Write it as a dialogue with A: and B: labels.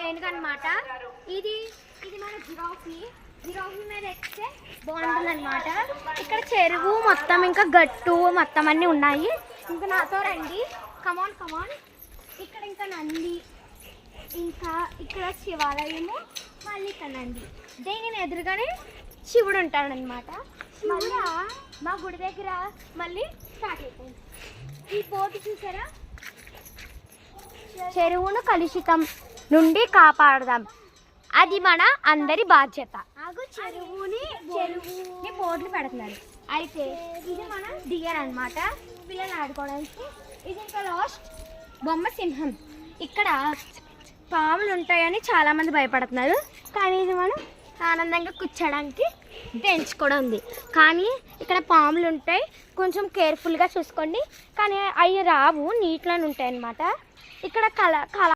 A: ఏనుగు అనమాట. ఇది ఇది మన జిరాఫీ మీద ఎక్కితే బాగుంటుంది అనమాట. ఇక్కడ చెరువు మొత్తం ఇంకా గట్టు మొత్తం అన్నీ ఉన్నాయి. ఇంకా నాతో రండి, కమాన్. ఇక్కడ ఇంకా నంది, ఇంకా ఇక్కడ శివాలయము, మళ్ళీ ఇక్కడ నంది. దీని ఎదురుగానే శివుడు ఉంటాడనమాట. మళ్ళీ మా గుడి దగ్గర మళ్ళీ స్టార్ట్ అయిపోయింది. ఈ బోర్డు చూసారా, చెరువును కలుషితం నుండి కాపాడదాం, అది మన అందరి బాధ్యత. చెరువుని బోర్డులు పెడుతున్నారు. అయితే ఇది మన డియర్ అనమాట, పిల్లలు ఆడుకోవడానికి. ఇది ఇంకా లాస్ట్ బొమ్మ సింహం. ఇక్కడ పాములు ఉంటాయని చాలామంది భయపడుతున్నారు, కానీ ఇది మనం ఆనందంగా కూర్చోడానికి బెంచ్ కూడా ఉంది. కానీ ఇక్కడ పాములు ఉంటాయి, కొంచెం కేర్ఫుల్గా చూసుకోండి. కానీ అవి రావు, నీటిలోనే ఉంటాయి అన్నమాట. ఇక్కడ కళ